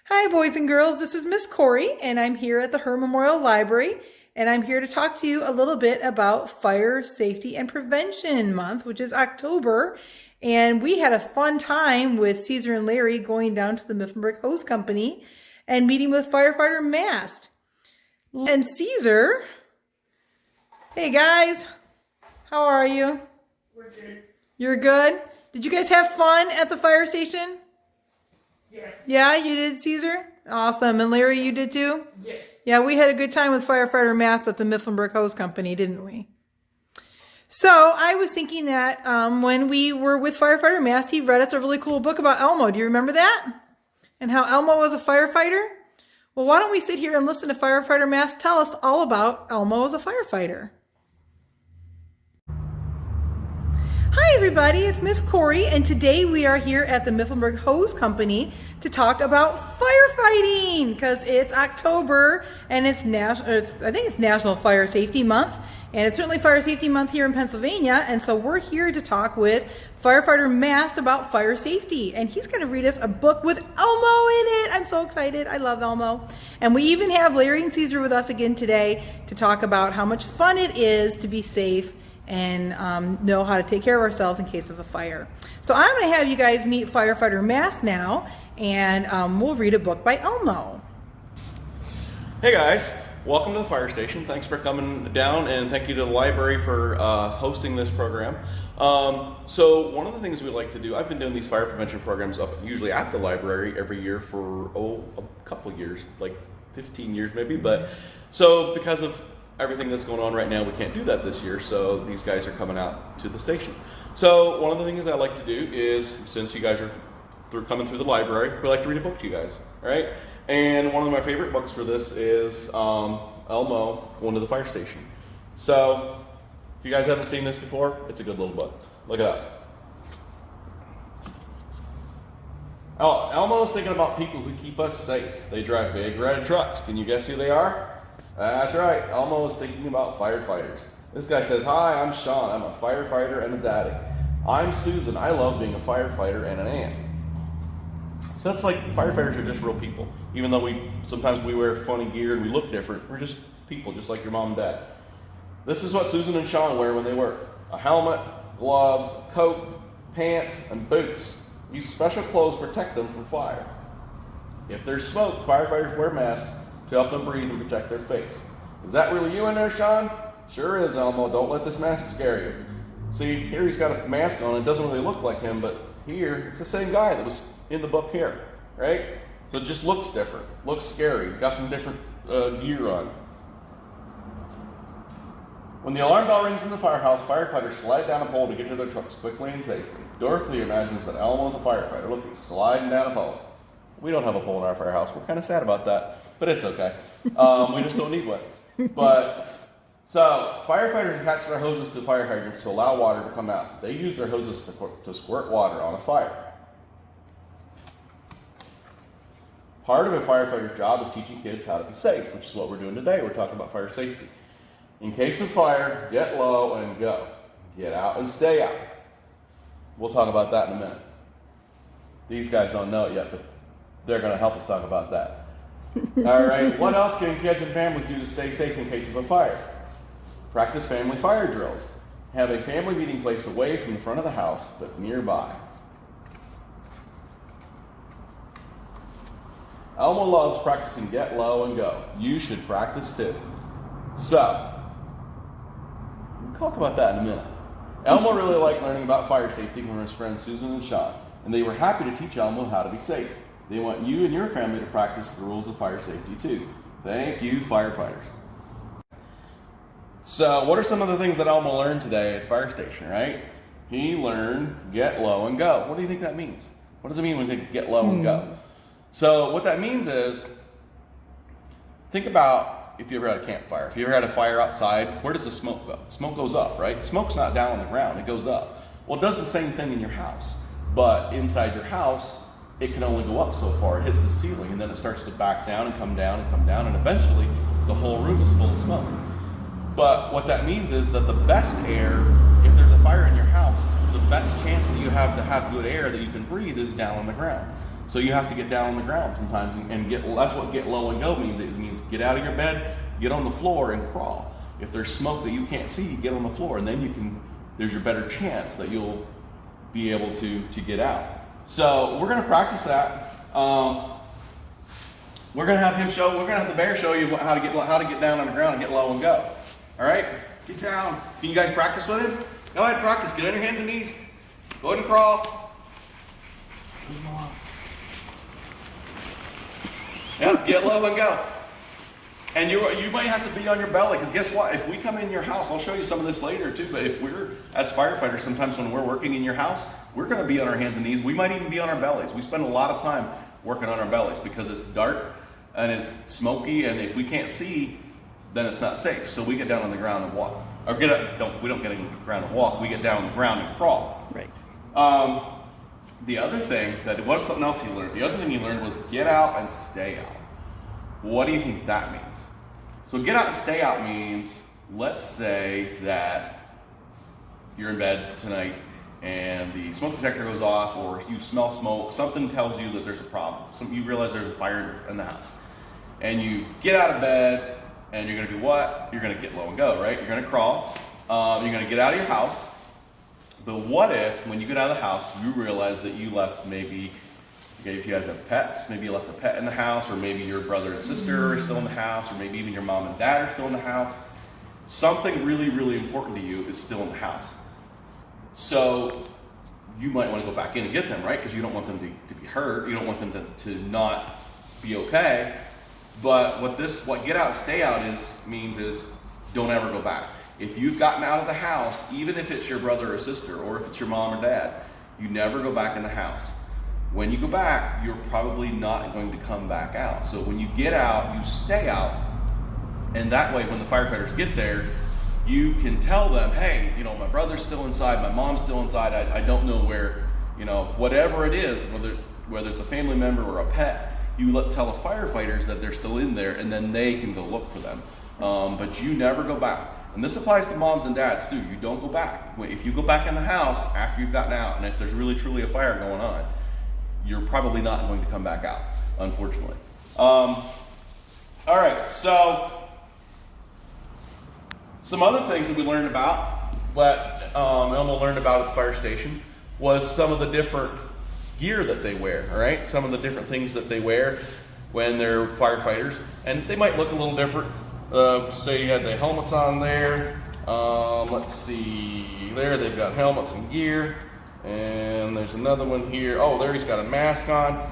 Hi, boys and girls. This is Miss Corey, and I'm here at the Her Memorial Library, and I'm here to talk to you a little bit about Fire Safety and Prevention Month, which is October. And we had a fun time with Caesar and Larry going down to the Mifflinburg Hose Company and meeting with Firefighter Mast. And Caesar, hey guys, how are you? We're good. You're good? Did you guys have fun at the fire station? Yes. Yeah, you did, Caesar? Awesome. And Larry, you did too? Yes. Yeah, we had a good time with Firefighter Mast at the Mifflinburg Hose Company, didn't we? So I was thinking that when we were with Firefighter Mast, he read us a really cool book about Elmo. Do you remember that? And how Elmo was a firefighter? Well, why don't we sit here and listen to Firefighter Mast tell us all about Elmo as a firefighter. Hi everybody, it's Miss Corey, and today we are here at the Mifflinburg Hose Company to talk about firefighting because it's October and I think it's National Fire Safety Month, and it's certainly Fire Safety Month here in Pennsylvania, and so we're here to talk with Firefighter Mast about fire safety, and he's going to read us a book with Elmo in it. I'm so excited. I love Elmo. And we even have Larry and Caesar with us again today to talk about how much fun it is to be safe and know how to take care of ourselves in case of a fire. So I'm going to have you guys meet Firefighter Mast now, and we'll read a book by Elmo. Hey guys, welcome to the fire station. Thanks for coming down, and thank you to the library for hosting this program. So one of the things we like to do, I've been doing these fire prevention programs up usually at the library every year for a couple of years, like 15 years maybe, but so because of everything that's going on right now, we can't do that this year, so these guys are coming out to the station. So one of the things I like to do is, since you guys are coming through the library, we like to read a book to you guys, right? And one of my favorite books for this is Elmo Going to the Fire Station. So if you guys haven't seen this before, it's a good little book. Look it up. Oh, Elmo's thinking about people who keep us safe. They drive big red trucks. Can you guess who they are? That's right, Elmo is thinking about firefighters. This guy says, "Hi, I'm Sean. I'm a firefighter and a daddy. I'm Susan. I love being a firefighter and an aunt." So that's like, firefighters are just real people. Even though sometimes we wear funny gear and we look different, we're just people, just like your mom and dad. This is what Susan and Sean wear when they work: a helmet, gloves, a coat, pants, and boots. These special clothes protect them from fire. If there's smoke, firefighters wear masks to help them breathe and protect their face. Is that really you in there, Sean? Sure is, Elmo. Don't let this mask scare you. See, here he's got a mask on. It doesn't really look like him, but here, it's the same guy that was in the book here, right? So it just looks different, looks scary. He's got some different gear on. When the alarm bell rings in the firehouse, firefighters slide down a pole to get to their trucks quickly and safely. Dorothy imagines that Elmo's a firefighter. Look, he's sliding down a pole. We don't have a pole in our firehouse. We're kind of sad about that, but it's okay. We just don't need one. So firefighters attach their hoses to fire hydrants to allow water to come out. They use their hoses to squirt water on a fire. Part of a firefighter's job is teaching kids how to be safe, which is what we're doing today. We're talking about fire safety. In case of fire, get low and go. Get out and stay out. We'll talk about that in a minute. These guys don't know it yet, but they're going to help us talk about that. All right, what else can kids and families do to stay safe in case of a fire? Practice family fire drills. Have a family meeting place away from the front of the house, but nearby. Elmo loves practicing get low and go. You should practice too. So, we'll talk about that in a minute. Elmo really liked learning about fire safety from his friends Susan and Sean, and they were happy to teach Elmo how to be safe. They want you and your family to practice the rules of fire safety too. Thank you, firefighters. So, what are some of the things that Elmo learned today at the fire station, right? He learned get low and go. What do you think that means? What does it mean when you get low and go? So, what that means is, think about if you ever had a campfire. If you ever had a fire outside, where does the smoke go? Smoke goes up, right? Smoke's not down on the ground, it goes up. Well, it does the same thing in your house, but inside your house, it can only go up so far. It hits the ceiling, and then it starts to back down and come down and come down, and eventually the whole room is full of smoke. But what that means is that the best air, if there's a fire in your house, the best chance that you have to have good air that you can breathe is down on the ground. So you have to get down on the ground sometimes and that's what get low and go means. It means get out of your bed, get on the floor and crawl. If there's smoke that you can't see, get on the floor, and then there's your better chance that you'll be able to get out. So we're gonna practice that. We're gonna have the bear show you how to get down on the ground and get low and go. All right, get down. Can you guys practice with him? Go ahead, practice. Get on your hands and knees. Go ahead and crawl. Yep, get low and go. And you might have to be on your belly, because guess what? If we come in your house, I'll show you some of this later too, but if we're, as firefighters, sometimes when we're working in your house, we're gonna be on our hands and knees. We might even be on our bellies. We spend a lot of time working on our bellies because it's dark and it's smoky, and if we can't see, then it's not safe. So we get down on the ground and walk. Or we don't get on the ground and walk, we get down on the ground and crawl. Right. The other thing, that was something else he learned. The other thing he learned was get out and stay out. What do you think that means? So get out and stay out means, let's say that you're in bed tonight and the smoke detector goes off, or you smell smoke, something tells you that there's a problem. You realize there's a fire in the house. And you get out of bed and you're gonna do what? You're gonna get low and go, right? You're gonna crawl, you're gonna get out of your house. But what if, when you get out of the house, you realize that you left maybe, if you guys have pets, maybe you left a pet in the house, or maybe your brother and sister are still in the house, or maybe even your mom and dad are still in the house. Something really, really important to you is still in the house. So you might want to go back in and get them, right? Because you don't want them to be hurt. You don't want them to not be okay. But what get out and stay out means is don't ever go back. If you've gotten out of the house, even if it's your brother or sister, or if it's your mom or dad, you never go back in the house. When you go back, you're probably not going to come back out. So when you get out, you stay out. And that way, when the firefighters get there, you can tell them, hey, my brother's still inside, my mom's still inside, I don't know where, whatever it is, whether it's a family member or a pet, you tell the firefighters that they're still in there, and then they can go look for them. But you never go back. And this applies to moms and dads too. You don't go back. If you go back in the house after you've gotten out, and if there's really truly a fire going on, you're probably not going to come back out, unfortunately. All right, so some other things that we learned about, that Elmo learned about at the fire station, was some of the different gear that they wear, all right? Some of the different things that they wear when they're firefighters, and they might look a little different. Say you had the helmets on there. Let's see, there they've got helmets and gear. And there's another one here. Oh, there he's got a mask on.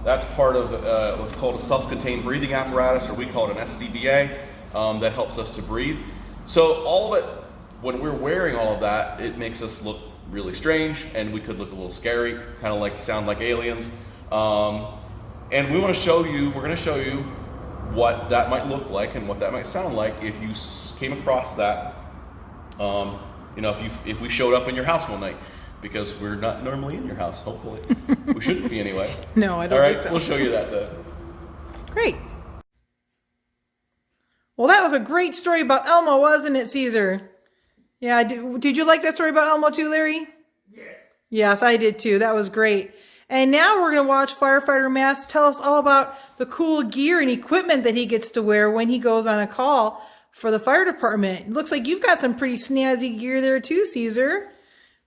That's part of what's called a self-contained breathing apparatus, or we call it an SCBA, that helps us to breathe. So all of it, when we're wearing all of that, it makes us look really strange, and we could look a little scary, kind of sound like aliens. And we're going to show you what that might look like and what that might sound like if you came across that. If we showed up in your house one night, because we're not normally in your house, hopefully. We shouldn't be anyway. No, I don't think so. We'll show you that then. Great. Well, that was a great story about Elmo, wasn't it, Caesar? Yeah, did you like that story about Elmo too, Larry? Yes. Yes, I did too. That was great. And now we're going to watch Firefighter Mask tell us all about the cool gear and equipment that he gets to wear when he goes on a call for the fire department. It looks like you've got some pretty snazzy gear there too, Caesar.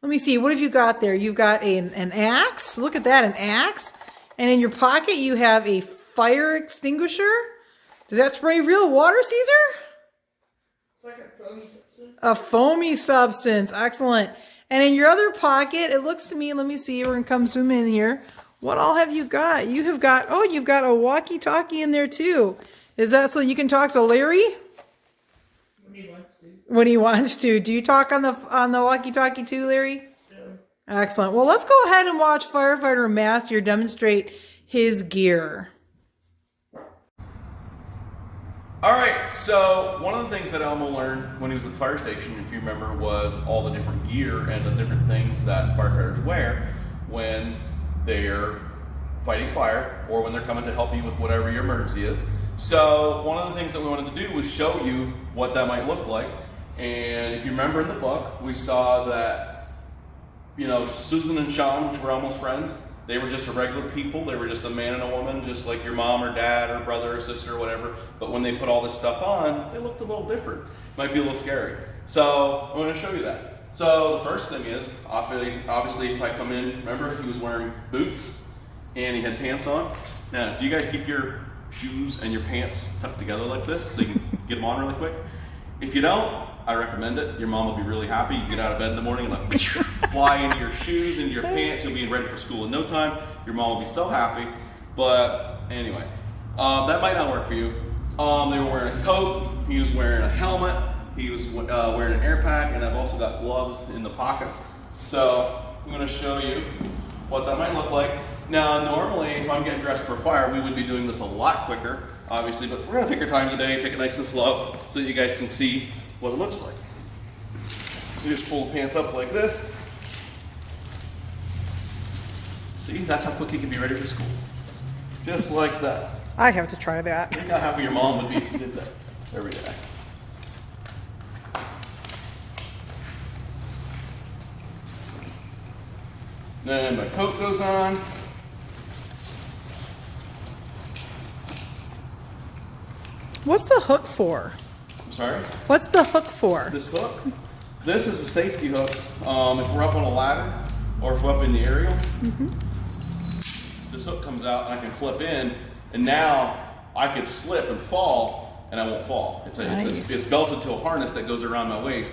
Let me see. What have you got there? You've got an axe. Look at that, an axe. And in your pocket, you have a fire extinguisher. Does that spray real water, Caesar? It's like a foamy substance. A foamy substance. Excellent. And in your other pocket, it looks to me, let me see, we're going to come zoom in here. What all have you got? You've got a walkie-talkie in there too. Is that so you can talk to Larry? When he wants to. When he wants to. Do you talk on the walkie-talkie too, Larry? Yeah. Excellent. Well, let's go ahead and watch Firefighter Mask here demonstrate his gear. All right, so one of the things that Elmo learned when he was at the fire station, if you remember, was all the different gear and the different things that firefighters wear when they're fighting fire or when they're coming to help you with whatever your emergency is. So one of the things that we wanted to do was show you what that might look like. And if you remember in the book, we saw that, Susan and Sean, which were almost friends, They were just a regular people. They were just a man and a woman, just like your mom or dad or brother or sister or whatever. But when they put all this stuff on, they looked a little different. Might be a little scary. So I'm going to show you that. So the first thing is, obviously if I come in, remember he was wearing boots and he had pants on. Now, do you guys keep your shoes and your pants tucked together like this so you can get them on really quick? If you don't, I recommend it. Your mom will be really happy. You get out of bed in the morning and like fly into your shoes and your pants. You'll be ready for school in no time. Your mom will be so happy. But anyway, that might not work for you. They were wearing a coat. He was wearing a helmet. He was wearing an air pack, and I've also got gloves in the pockets. So I'm going to show you what that might look like. Now, normally, if I'm getting dressed for a fire, we would be doing this a lot quicker, obviously, but we're going to take our time today, take it nice and slow, so that you guys can see what it looks like. You just pull the pants up like this. See, that's how quick you can be ready for school. Just like that. I have to try that. Think how happy your mom would be if you did that every day. Then my coat goes on. What's the hook for? I'm sorry? What's the hook for? This hook? This is a safety hook. If we're up on a ladder or if we're up in the aerial, this hook comes out and I can flip in, and now I could slip and fall and I won't fall. It's belted to a harness that goes around my waist.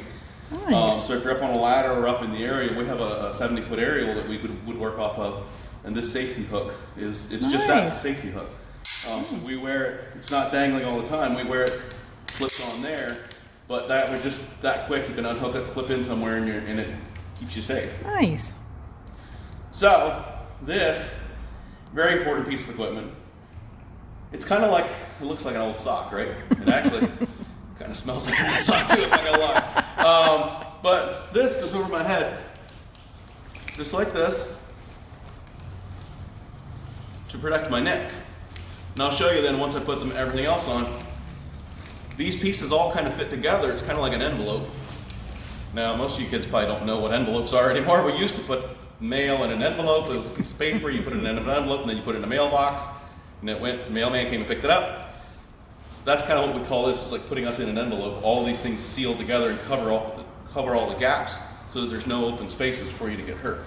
Nice. So if you're up on a ladder or up in the area, we have a 70-foot aerial that we would work off of, and this safety hook it's just that, it's a safety hook. So we wear it, it's not dangling all the time, we wear it flipped on there, but that was just that quick, you can unhook it, flip in somewhere, and it keeps you safe. Nice. So this, very important piece of equipment, it's kind of like, it looks like an old sock, right? It actually kind of smells like an old sock too, if I'm not gonna lie. But this goes over my head, just like this, to protect my neck. And I'll show you then once I put everything else on. These pieces all kind of fit together. It's kind of like an envelope. Now, most of you kids probably don't know what envelopes are anymore. We used to put mail in an envelope. It was a piece of paper. You put it in an envelope, and then you put it in a mailbox. And the mailman came and picked it up. So that's kind of what we call this. It's like putting us in an envelope. All these things sealed together and cover all the gaps so that there's no open spaces for you to get hurt.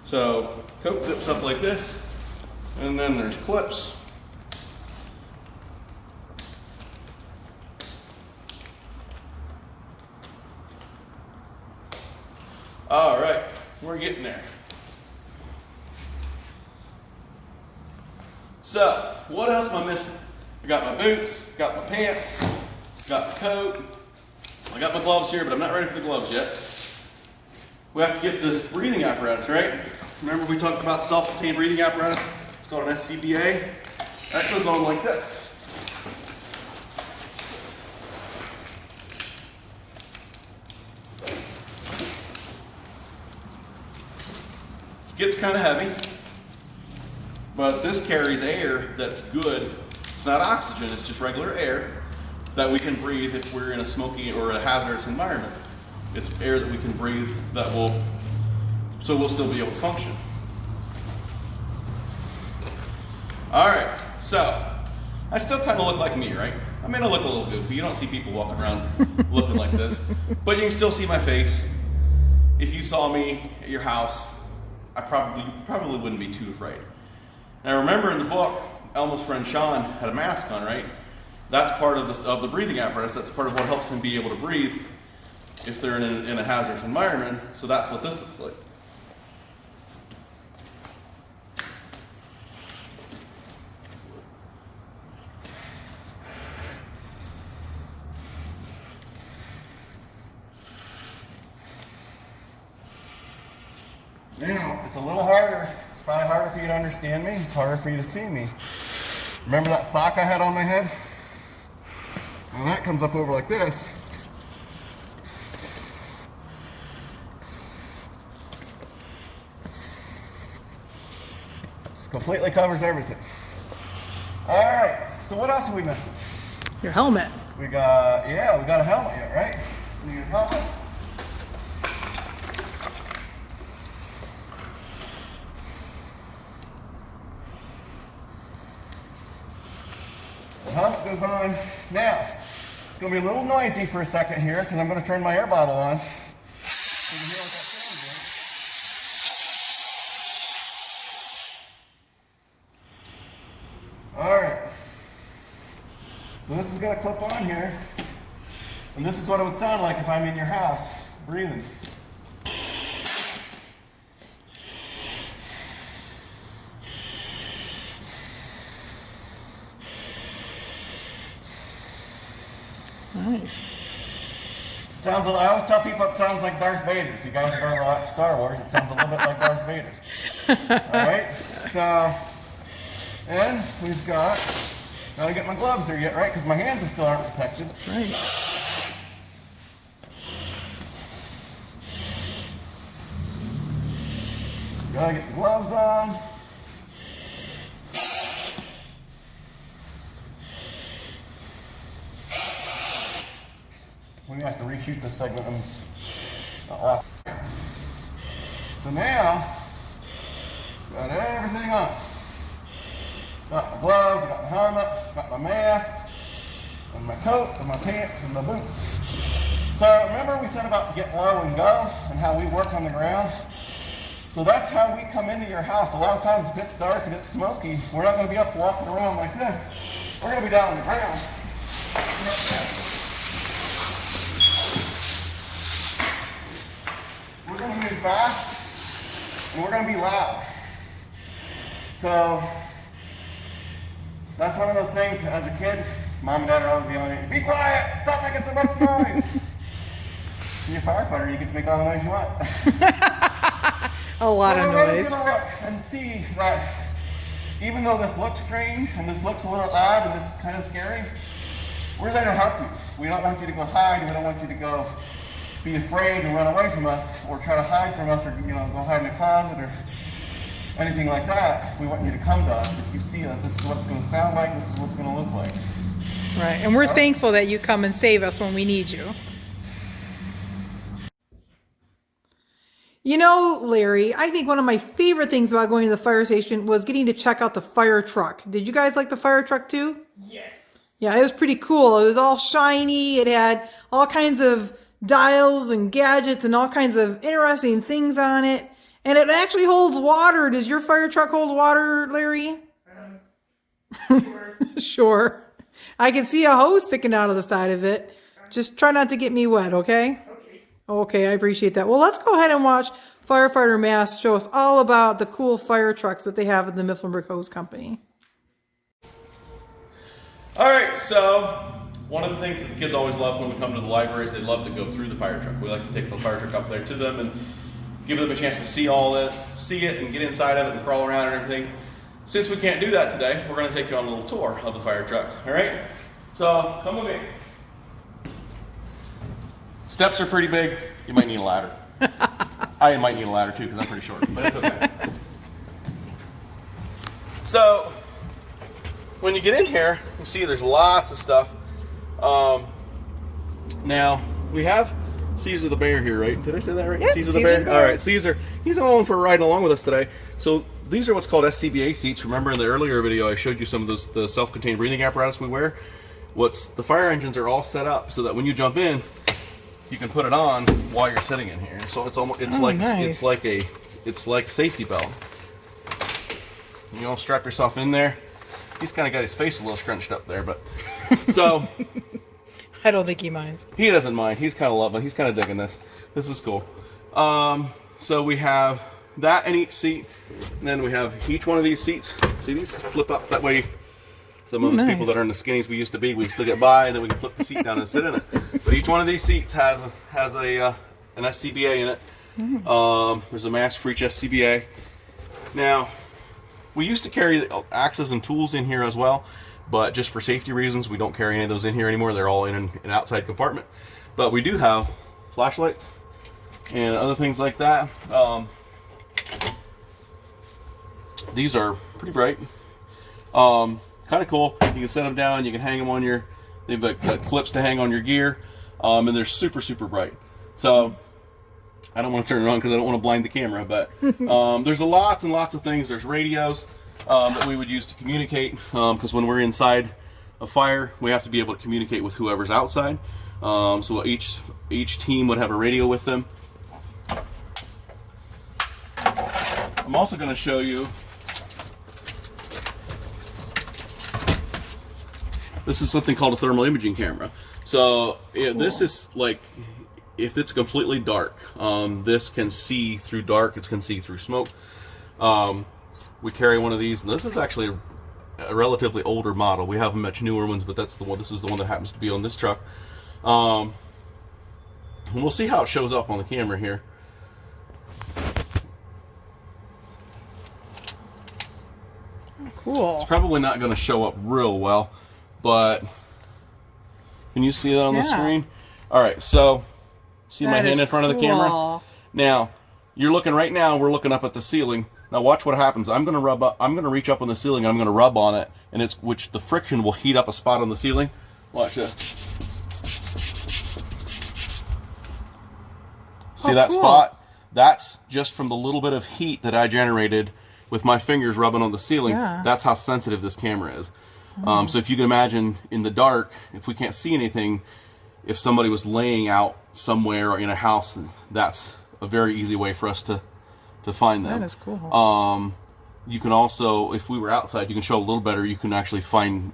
So coat zips up like this, and then there's clips. All right, we're getting there. So, what else am I missing? I got my boots, got my pants, got the coat. I got my gloves here, but I'm not ready for the gloves yet. We have to get the breathing apparatus, right? Remember we talked about self-contained breathing apparatus? It's called an SCBA. That goes on like this. Gets kind of heavy, but this carries air that's good. It's not oxygen, it's just regular air that we can breathe if we're in a smoky or a hazardous environment. It's air that we can breathe so we'll still be able to function. All right, so I still kind of look like me, right? I mean, I look a little goofy. You don't see people walking around looking like this, but you can still see my face. If you saw me at your house, you probably wouldn't be too afraid. Now remember in the book, Elmo's friend Sean had a mask on, right? That's part of the breathing apparatus. That's part of what helps him be able to breathe if they're in a hazardous environment. So that's what this looks like. Now, it's a little harder. It's probably harder for you to understand me. It's harder for you to see me. Remember that sock I had on my head? Well, that comes up over like this. Completely covers everything. All right, so what else are we missing? Your helmet. We got a helmet here, right? We need a helmet. The helmet goes on. Now, it's going to be a little noisy for a second here because I'm going to turn my air bottle on. So you hear what that sound is. Alright. So this is going to clip on here. And this is what it would sound like if I'm in your house breathing. Nice. Sounds. I always tell people it sounds like Darth Vader. If you guys ever watch Star Wars, it sounds a little bit like Darth Vader. All right. So, and we've got. Gotta get my gloves here yet, right? Because my hands are still aren't protected. That's right. Gotta get the gloves on. We have to reshoot this segment. So now, got everything on. Got my gloves, got my helmet, got my mask, and my coat, and my pants, and my boots. So remember we said about get low and go, and how we work on the ground? So that's how we come into your house. A lot of times if it's dark and it's smoky, we're not going to be up walking around like this. We're going to be down on the ground. We're going to move fast, and we're going to be loud. So that's one of those things, as a kid, Mom and Dad are always yelling at you, be quiet, stop making so much noise. When you're a firefighter, you get to make all the noise you want. A lot of noise. We're going to look and see that even though this looks strange, and this looks a little odd, and this is kind of scary, we're there to help you. We don't want you to go hide, we don't want you to go be afraid and run away from us, or try to hide from us, or go hide in a closet, or anything like that. We want you to come to us. If you see us, this is what it's going to sound like, this is what it's going to look like. Right, and we're thankful that you come and save us when we need you. You know, Larry, I think one of my favorite things about going to the fire station was getting to check out the fire truck. Did you guys like the fire truck too? Yes. Yeah, it was pretty cool. It was all shiny. It had all kinds of dials and gadgets and all kinds of interesting things on it. And it actually holds water. Does your fire truck hold water, Larry? Sure. Sure. I can see a hose sticking out of the side of it. Just try not to get me wet, okay? Okay. Okay, I appreciate that. Well, let's go ahead and watch Firefighter Mass show us all about the cool fire trucks that they have at the Mifflinburg Hose Company. All right, so one of the things that the kids always love when we come to the library is they love to go through the fire truck. We like to take the fire truck up there to them and give them a chance to see it and get inside of it and crawl around and everything. Since we can't do that today, we're going to take you on a little tour of the fire truck. All right, so come with me. Steps are pretty big. You might need a ladder. I might need a ladder too because I'm pretty short, but it's okay. So when you get in here, you see there's lots of stuff. Now we have Caesar the bear here, right? Did I say that right? Yep, Caesar the bear. All right, Caesar. He's along for a ride along with us today. So these are what's called SCBA seats. Remember in the earlier video I showed you some of the self-contained breathing apparatus we wear. The fire engines are all set up so that when you jump in, you can put it on while you're sitting in here. So it's nice. it's like a safety belt. You strap yourself in there. He's kind of got his face a little scrunched up there, but so. I don't think he minds. He doesn't mind. He's kind of loving. He's kind of digging this. This is cool. So we have that in each seat, and then we have each one of these seats. See, these flip up that way. Some of those people that are in the skinnies we used to be, we still get by, and then we can flip the seat down and sit in it. But each one of these seats has an SCBA in it. There's a mask for each SCBA. Now, we used to carry axes and tools in here as well, but just for safety reasons, we don't carry any of those in here anymore. They're all in an outside compartment. But we do have flashlights and other things like that. These are pretty bright. Kind of cool. You can set them down. You can hang them on your. They've got clips to hang on your gear, and they're super bright. So I don't want to turn it on because I don't want to blind the camera. But there's lots and lots of things. There's radios that we would use to communicate because when we're inside a fire, we have to be able to communicate with whoever's outside. So each team would have a radio with them. I'm also going to show you. This is something called a thermal imaging camera. So this is like, if it's completely dark, this can see through dark, it can see through smoke. We carry one of these, and this is actually a relatively older model. We have much newer ones, but that's the one. This is the one that happens to be on this truck. And we'll see how it shows up on the camera here. Cool. It's probably not going to show up real well, but can you see that on the screen? All right, so see my hand in front of the camera? Now, you're looking right now, we're looking up at the ceiling. Now watch what happens. I'm going to reach up on the ceiling, and I'm going to rub on it, and which the friction will heat up a spot on the ceiling. Watch this. See that spot? That's just from the little bit of heat that I generated with my fingers rubbing on the ceiling. That's how sensitive this camera is. So if you can imagine in the dark, if we can't see anything, if somebody was laying out somewhere in a house, that's a very easy way for us to find them. That is cool. You can also, if we were outside, you can show a little better. You can actually find,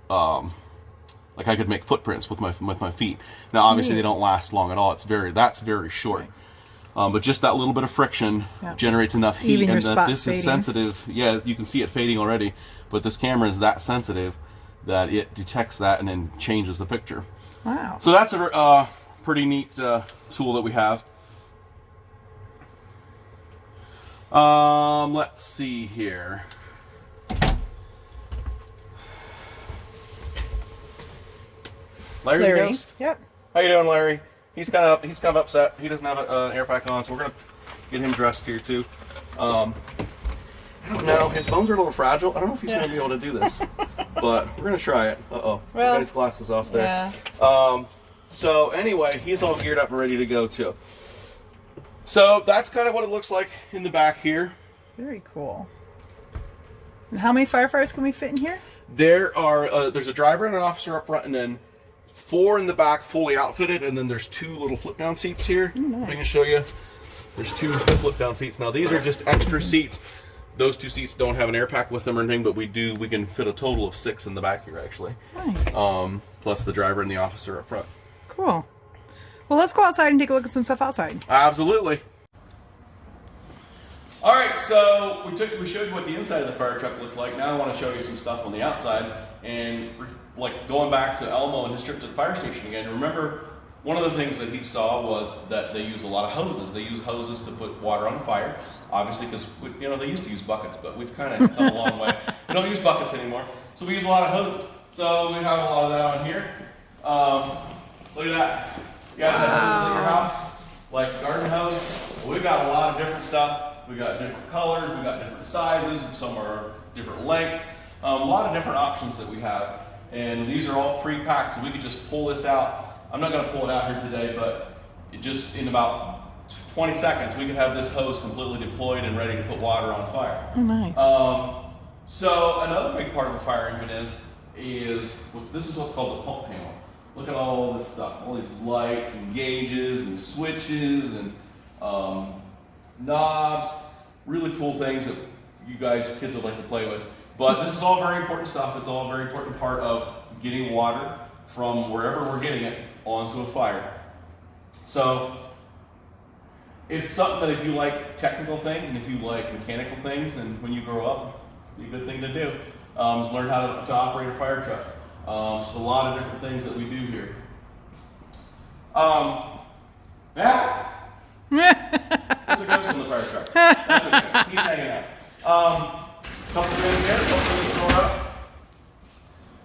like I could make footprints with my feet. Now, obviously, they don't last long at all. That's very short. Right. But just that little bit of friction generates enough heat, Even and that this fading. is sensitive. Yeah, you can see it fading already, but this camera is that sensitive that it detects that and then changes the picture. Wow. So that's a pretty neat tool that we have. Let's see here. Larry the Ghost? Yep. How you doing, Larry? He's kind of upset. He doesn't have an air pack on, so we're gonna get him dressed here too. I don't know. His bones are a little fragile. I don't know if he's gonna be able to do this, but we're gonna try it. Well, he got his glasses off there. Yeah. So anyway, he's all geared up and ready to go too. So that's kind of what it looks like in the back here. Very cool. And how many firefighters can we fit in here? There's a driver and an officer up front, and then 4 in the back fully outfitted, and then there's 2 little flip down seats here. Nice. I can show you. There's 2 flip down seats. Now these are just extra seats. Those 2 seats don't have an air pack with them or anything, but we can fit a total of 6 in the back here actually. Nice. Plus the driver and the officer up front. Cool. Well, let's go outside and take a look at some stuff outside. Absolutely. All right, so we showed you what the inside of the fire truck looked like. Now I want to show you some stuff on the outside, and like going back to Elmo and his trip to the fire station again. Remember, one of the things that he saw was that they use a lot of hoses. They use hoses to put water on fire, obviously, because they used to use buckets, but we've kind of come a long way. We don't use buckets anymore, so we use a lot of hoses. So we have a lot of that on here. Look at that. You guys have hoses at your house, like garden hose. Well, we've got a lot of different stuff. We got different colors, we got different sizes, some are different lengths. A lot of different options that we have. And these are all pre-packed, so we could just pull this out. I'm not going to pull it out here today, but just in about 20 seconds, we could have this hose completely deployed and ready to put water on fire. Oh, nice. So another big part of a fire engine this is what's called the pump panel. Look at all this stuff, all these lights and gauges and switches and knobs, really cool things that you kids would like to play with. But this is all very important stuff. It's all a very important part of getting water from wherever we're getting it onto a fire. So it's something that if you like technical things and if you like mechanical things, and when you grow up, it'd be a good thing to do, is learn how to operate a fire truck. So a lot of different things that we do here. There's a ghost in the fire truck. That's okay. He's hanging out. Couple things here. Couple things to up.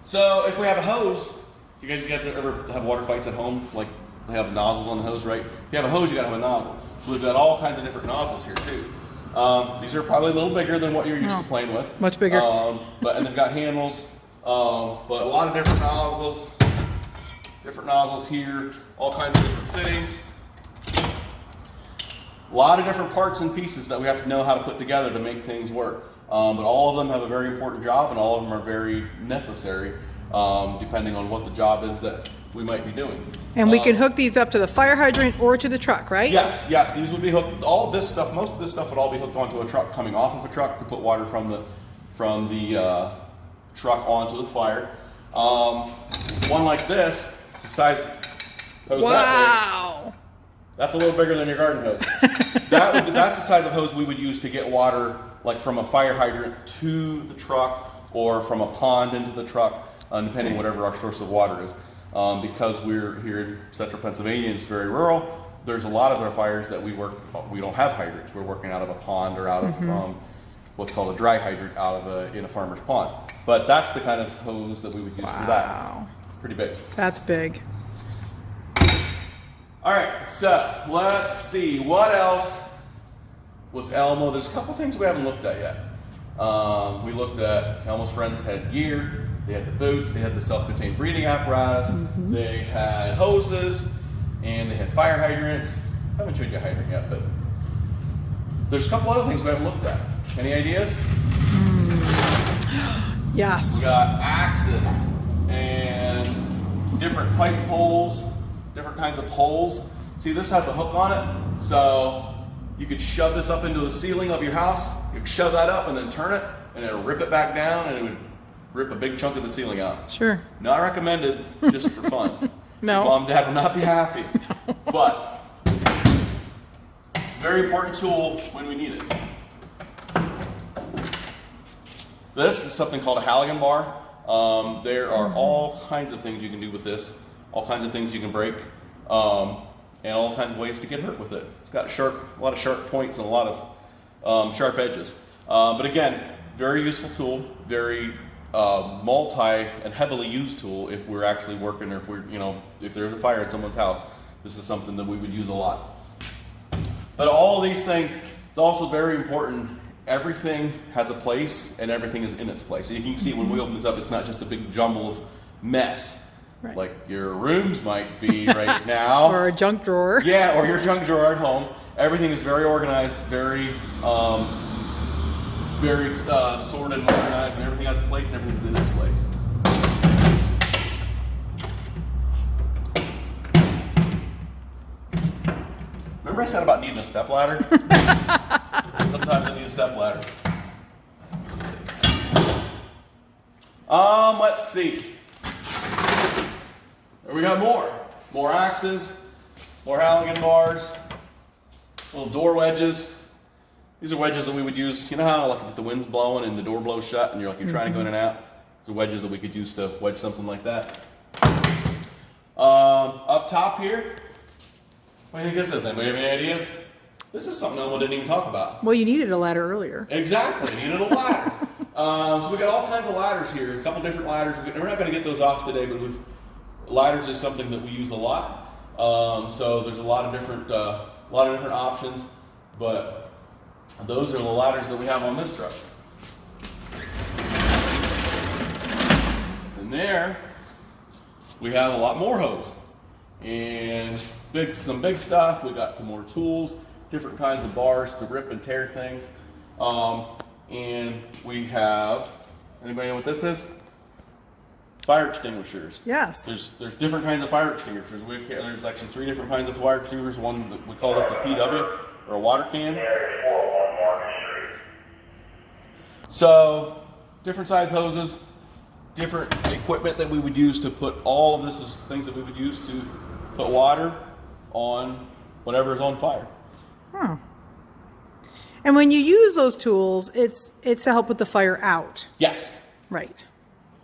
So if we have a hose, do you guys ever have water fights at home? Like they have nozzles on the hose, right? If you have a hose, you gotta have a nozzle. So we've got all kinds of different nozzles here too. These are probably a little bigger than what you're used to playing with. Much bigger. And they've got handles. But a lot of different nozzles here, all kinds of different fittings. A lot of different parts and pieces that we have to know how to put together to make things work. But all of them have a very important job, and all of them are very necessary depending on what the job is that we might be doing. And we can hook these up to the fire hydrant or to the truck, right? Yes, yes, these would be hooked. All of this stuff, most of this stuff would all be hooked onto a truck, coming off of a truck to put water from the truck onto the fire. One like this, the size hose Wow. that big, that's a little bigger than your garden hose. That's the size of hose we would use to get water, like from a fire hydrant to the truck, or from a pond into the truck, depending whatever our source of water is. Because we're here in central Pennsylvania, it's very rural. There's a lot of our fires that we don't have hydrants. We're working out of a pond or out of what's called a dry hydrant in a farmer's pond. But that's the kind of hose that we would use for that. Pretty big. That's big. All right, so let's see. What else was Elmo? There's a couple things we haven't looked at yet. We looked at Elmo's friends had gear. They had the boots. They had the self-contained breathing apparatus. They had hoses, and they had fire hydrants. I haven't showed you a hydrant yet, but there's a couple other things we haven't looked at. Any ideas? Yes. We got axes and different pipe poles, different kinds of poles. See, this has a hook on it, so you could shove this up into the ceiling of your house. You could shove that up and then turn it, and it'll rip it back down, and it would rip a big chunk of the ceiling out. Sure. Not recommended, just for fun. No. Mom and Dad will not be happy. But very important tool when we need it. This is something called a Halligan bar. There are all kinds of things you can do with this, all kinds of things you can break, and all kinds of ways to get hurt with it. It's got a lot of sharp points and a lot of sharp edges. But again, very useful tool, very multi and heavily used tool if we're actually working, or if there's a fire at someone's house. This is something that we would use a lot. But all of these things, it's also very important. Everything has a place, and everything is in its place. And you can see when we open this up, it's not just a big jumble of mess, right, like your rooms might be right now. Or a junk drawer. Yeah, or your junk drawer at home. Everything is very organized, very sorted and organized, and everything has a place, and everything's in its place. Remember I said about needing a stepladder? Sometimes I need a stepladder. Let's see. There we got more axes, more Halligan bars, little door wedges. These are wedges that we would use. You know how, like, if the wind's blowing and the door blows shut, and you're trying to go in and out. These are wedges that we could use to wedge something like that. Up top here, what do you think this is? Anybody have any ideas? This is something Elmo didn't even talk about. Well, you needed a ladder earlier. Exactly, needed a ladder. So we got all kinds of ladders here, a couple different ladders. We're not going to get those off today, but ladders is something that we use a lot. So there's a lot of different options, but those are the ladders that we have on this truck. And there, we have a lot more hose and some big stuff. We got some more tools, different kinds of bars to rip and tear things. And we have, anybody know what this is? Fire extinguishers. Yes. There's different kinds of fire extinguishers. There's actually 3 different kinds of fire extinguishers. One, we call this a PW, or a water can. So, different size hoses, different equipment that we would use to put all of this is things that we would use to put water on whatever is on fire. Huh. And when you use those tools, it's to help with the fire out. Yes. Right.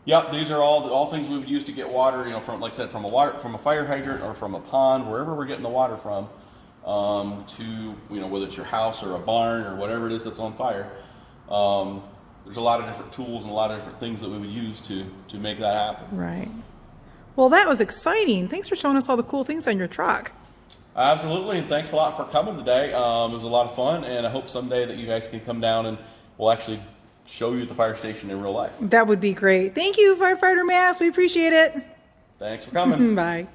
Yep, these are all things we would use to get water, from, like I said, from a fire hydrant or from a pond, wherever we're getting the water from, to, whether it's your house or a barn or whatever it is that's on fire. There's a lot of different tools and a lot of different things that we would use to make that happen. Right. Well, that was exciting. Thanks for showing us all the cool things on your truck. Absolutely, and thanks a lot for coming today. It was a lot of fun, and I hope someday that you guys can come down and we'll actually show you the fire station in real life. That would be great. Thank you, Firefighter Mass. We appreciate it. Thanks for coming. Bye.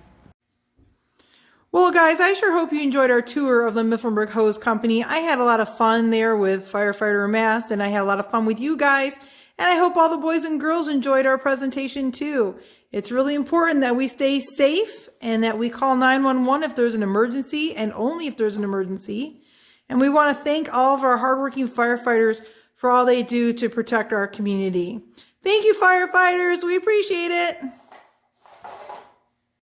Well, guys, I sure hope you enjoyed our tour of the Mifflinburg Hose Company. I had a lot of fun there with Firefighter Mass, and I had a lot of fun with you guys. And I hope all the boys and girls enjoyed our presentation too. It's really important that we stay safe and that we call 911 if there's an emergency and only if there's an emergency. And we want to thank all of our hardworking firefighters for all they do to protect our community. Thank you, firefighters. We appreciate it.